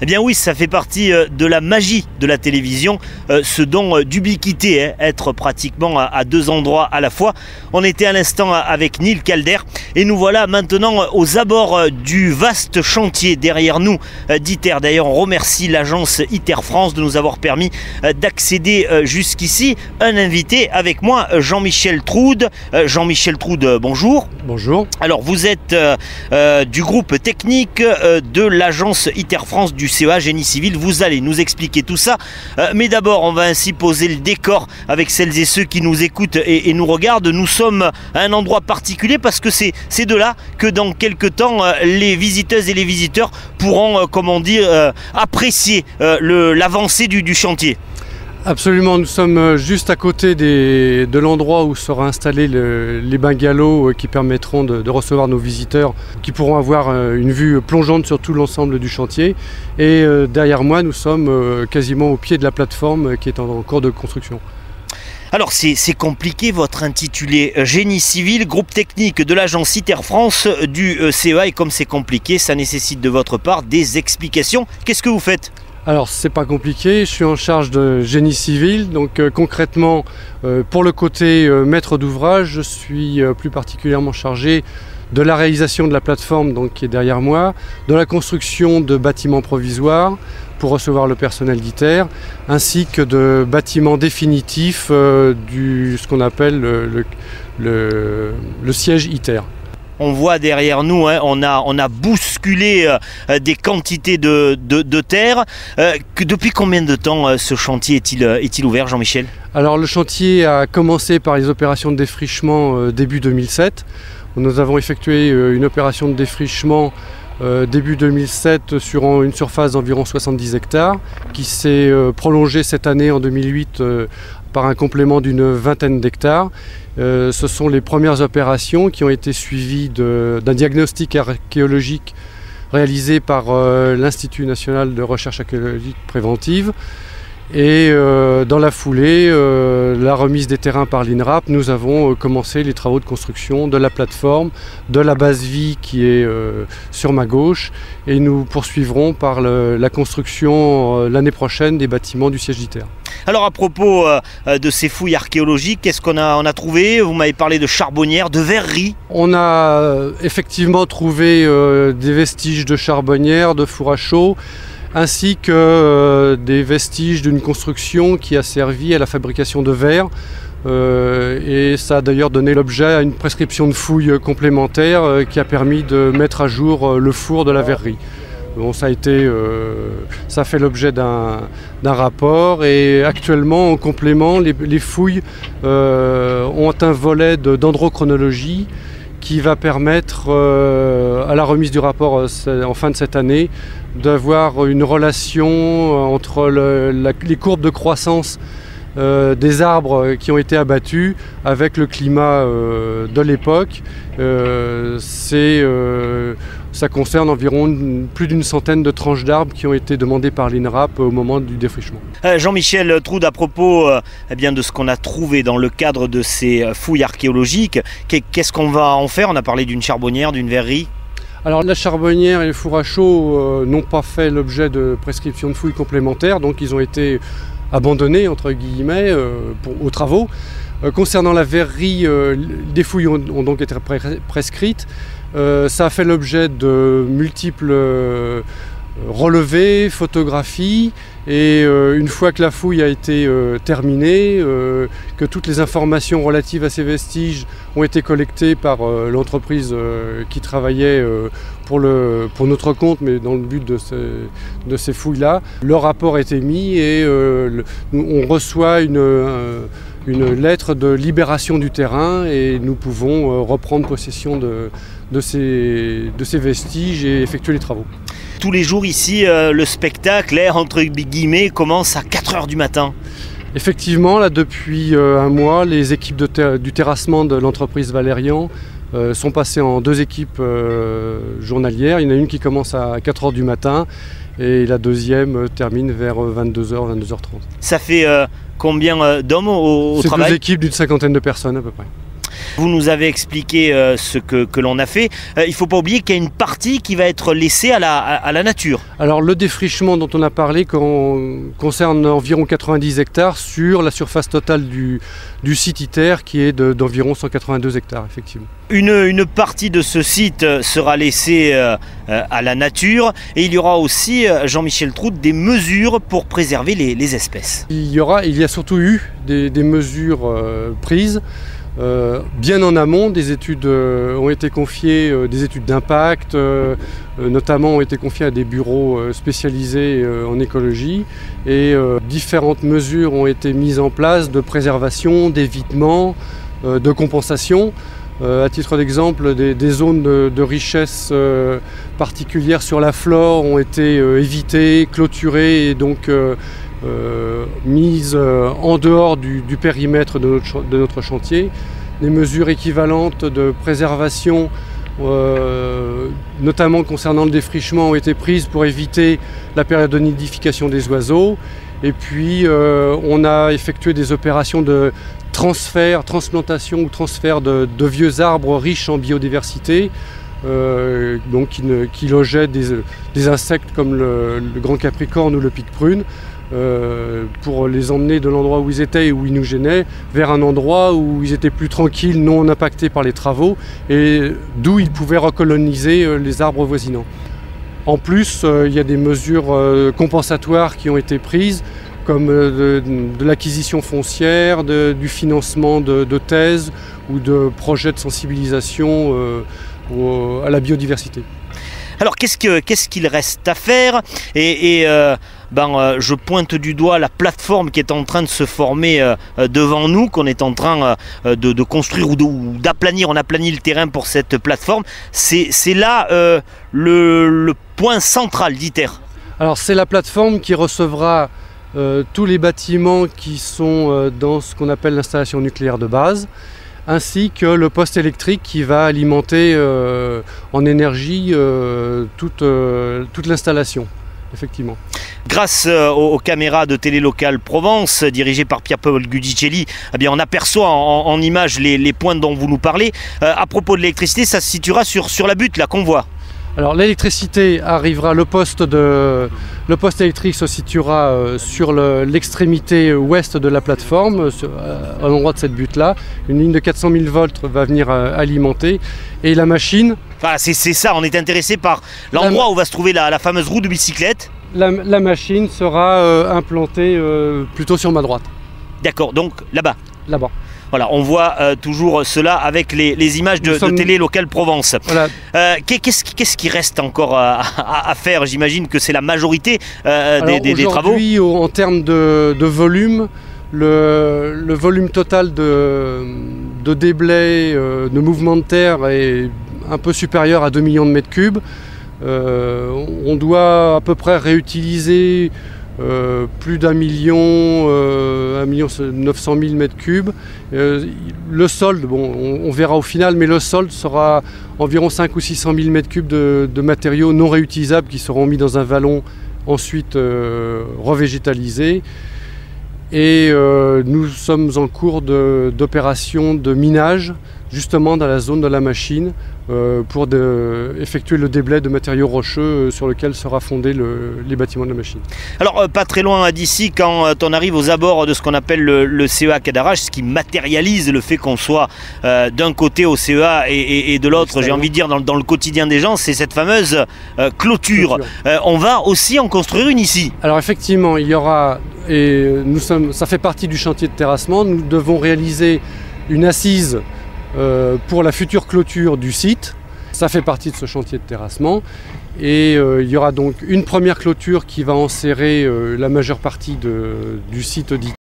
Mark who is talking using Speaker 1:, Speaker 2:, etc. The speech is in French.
Speaker 1: Eh bien oui, ça fait partie de la magie de la télévision, ce don d'ubiquité, être pratiquement à deux endroits à la fois. On était à l'instant avec Neil Calder et nous voilà maintenant aux abords du vaste chantier derrière nous d'ITER. D'ailleurs, on remercie l'agence ITER France de nous avoir permis d'accéder jusqu'ici. Un invité avec moi, Jean-Michel Troude. Jean-Michel Troude, bonjour.
Speaker 2: Bonjour.
Speaker 1: Alors vous êtes du groupe technique de l'agence ITER France du CEA Génie Civil. Vous allez nous expliquer tout ça. Mais d'abord, on va ainsi poser le décor avec celles et ceux qui nous écoutent et nous regardent. Nous sommes à un endroit particulier parce que c'est de là que dans quelques temps, les visiteuses et les visiteurs pourront, comment dire, apprécier l'avancée du chantier.
Speaker 2: Absolument, nous sommes juste à côté de l'endroit où sera installé les bungalows qui permettront de recevoir nos visiteurs, qui pourront avoir une vue plongeante sur tout l'ensemble du chantier. Et derrière moi, nous sommes quasiment au pied de la plateforme qui est en cours de construction.
Speaker 1: Alors c'est compliqué, votre intitulé Génie Civil, groupe technique de l'agence ITER France du CEA, et comme c'est compliqué, ça nécessite de votre part des explications. Qu'est-ce que vous faites ?
Speaker 2: Alors c'est pas compliqué, je suis en charge de génie civil, donc concrètement pour le côté maître d'ouvrage, je suis plus particulièrement chargé de la réalisation de la plateforme donc, qui est derrière moi, de la construction de bâtiments provisoires pour recevoir le personnel d'ITER, ainsi que de bâtiments définitifs ce qu'on appelle le siège ITER.
Speaker 1: On voit derrière nous, hein, on a bousculé des quantités de terre. Depuis combien de temps ce chantier est-il ouvert, Jean-Michel ?
Speaker 2: Alors le chantier a commencé par les opérations de défrichement début 2007. Nous avons effectué une opération de défrichement début 2007 sur une surface d'environ 70 hectares qui s'est prolongée cette année en 2008 par un complément d'une vingtaine d'hectares. Ce sont les premières opérations qui ont été suivies d'un diagnostic archéologique réalisé par l'Institut national de recherche archéologique préventive. Et dans la foulée, la remise des terrains par l'INRAP, nous avons commencé les travaux de construction de la plateforme, de la base vie qui est sur ma gauche, et nous poursuivrons par la construction l'année prochaine des bâtiments du siège d'ITER.
Speaker 1: Alors à propos de ces fouilles archéologiques, qu'est-ce qu'on a trouvé? Vous m'avez parlé de charbonnières, de verreries.
Speaker 2: On a effectivement trouvé des vestiges de charbonnières, de fours à chaud, ainsi que des vestiges d'une construction qui a servi à la fabrication de verre. Et ça a d'ailleurs donné l'objet à une prescription de fouilles complémentaire qui a permis de mettre à jour le four de la verrerie. Bon, ça a fait l'objet d'un rapport, et actuellement en complément les fouilles ont un volet dendrochronologie qui va permettre à la remise du rapport en fin de cette année d'avoir une relation entre les courbes de croissance des arbres qui ont été abattus avec le climat de l'époque. Ça concerne environ plus d'une centaine de tranches d'arbres qui ont été demandées par l'INRAP au moment du défrichement.
Speaker 1: Jean-Michel Troude, à propos de ce qu'on a trouvé dans le cadre de ces fouilles archéologiques, qu'est-ce qu'on va en faire? On a parlé d'une charbonnière, d'une verrerie.
Speaker 2: Alors la charbonnière et le four à chaud n'ont pas fait l'objet de prescriptions de fouilles complémentaires, donc ils ont été abandonnés entre guillemets aux travaux. Concernant la verrerie, des fouilles ont donc été prescrites. Ça a fait l'objet de multiples relevés, photographies, et une fois que la fouille a été terminée, que toutes les informations relatives à ces vestiges ont été collectées par l'entreprise qui travaillait pour notre compte, mais dans le but de ces fouilles-là, le rapport est émis et on reçoit une lettre de libération du terrain, et nous pouvons reprendre possession de ces vestiges et effectuer les travaux.
Speaker 1: Tous les jours ici, le spectacle, entre guillemets, commence à 4 h du matin.
Speaker 2: Effectivement, là depuis un mois, les équipes du terrassement de l'entreprise Valérian sont passées en 2 équipes journalières. Il y en a une qui commence à 4 h du matin et la deuxième termine vers 22 h, 22 h 30.
Speaker 1: Ça fait combien d'hommes au travail?
Speaker 2: C'est 2 équipes d'une 50aine de personnes à peu près.
Speaker 1: Vous nous avez expliqué ce que l'on a fait. Il ne faut pas oublier qu'il y a une partie qui va être laissée à la nature.
Speaker 2: Alors le défrichement dont on a parlé concerne environ 90 hectares sur la surface totale du site ITER qui est d'environ 182 hectares effectivement.
Speaker 1: Une partie de ce site sera laissée à la nature et il y aura aussi, Jean-Michel Trout, des mesures pour préserver les espèces.
Speaker 2: Il y a surtout eu des mesures prises. Bien en amont, des études ont été confiées, des études d'impact, notamment ont été confiées à des bureaux spécialisés en écologie et différentes mesures ont été mises en place de préservation, d'évitement, de compensation. À titre d'exemple, des zones de richesse particulière sur la flore ont été évitées, clôturées et donc mises en dehors du périmètre de notre chantier. Des mesures équivalentes de préservation, notamment concernant le défrichement, ont été prises pour éviter la période de nidification des oiseaux. Et puis on a effectué des opérations de transplantation ou transfert de vieux arbres riches en biodiversité, donc qui logeaient des insectes comme le grand capricorne ou le pic-prune, pour les emmener de l'endroit où ils étaient et où ils nous gênaient vers un endroit où ils étaient plus tranquilles, non impactés par les travaux et d'où ils pouvaient recoloniser les arbres voisinants. En plus, il y a des mesures compensatoires qui ont été prises comme de l'acquisition foncière, du financement de thèses ou de projets de sensibilisation à la biodiversité.
Speaker 1: Alors qu'est-ce qu'il reste à faire je pointe du doigt la plateforme qui est en train de se former devant nous, qu'on est en train de construire ou d'aplanir. On aplanit le terrain pour cette plateforme. C'est là le point central d'ITER.
Speaker 2: Alors c'est la plateforme qui recevra tous les bâtiments qui sont dans ce qu'on appelle l'installation nucléaire de base, ainsi que le poste électrique qui va alimenter en énergie toute l'installation, effectivement.
Speaker 1: Grâce aux caméras de Télé Locale Provence, dirigées par Pierre-Paul Gudicelli, on aperçoit en images les points dont vous nous parlez. À propos de l'électricité, ça se situera sur la butte là qu'on voit.
Speaker 2: Alors l'électricité arrivera, le poste électrique se situera sur l'extrémité ouest de la plateforme, à l'endroit de cette butte-là. Une ligne de 400 000 volts va venir alimenter et la machine...
Speaker 1: Enfin, c'est ça, on est intéressé par l'endroit où va se trouver la fameuse roue de bicyclette.
Speaker 2: La machine sera implantée plutôt sur ma droite.
Speaker 1: D'accord, donc là-bas.
Speaker 2: Là-bas.
Speaker 1: Voilà, on voit toujours cela avec les images de Télé Locale Provence. Voilà. Qu'est-ce qui reste encore à faire? J'imagine que c'est la majorité des travaux.
Speaker 2: Aujourd'hui, en termes de volume, le volume total de déblais, de mouvement de terre est un peu supérieur à 2 millions de mètres cubes. On doit à peu près réutiliser plus d'1 million, 900 000 mètres cubes. Le solde, on verra au final, mais le solde sera environ 500 ou 600 000 mètres cubes de matériaux non réutilisables qui seront mis dans un vallon ensuite revégétalisé. Et nous sommes en cours d'opération de minage justement dans la zone de la machine pour effectuer le déblai de matériaux rocheux sur lequel sera fondé les bâtiments de la machine.
Speaker 1: Alors pas très loin d'ici, quand on arrive aux abords de ce qu'on appelle le CEA Cadarache, ce qui matérialise le fait qu'on soit d'un côté au CEA et de l'autre, j'ai envie de dire dans le quotidien des gens, c'est cette fameuse clôture. On va aussi en construire une ici.
Speaker 2: Alors effectivement, il y aura, et ça fait partie du chantier de terrassement, nous devons réaliser une assise pour la future clôture du site. Ça fait partie de ce chantier de terrassement et il y aura donc une première clôture qui va enserrer la majeure partie du site d'ITER.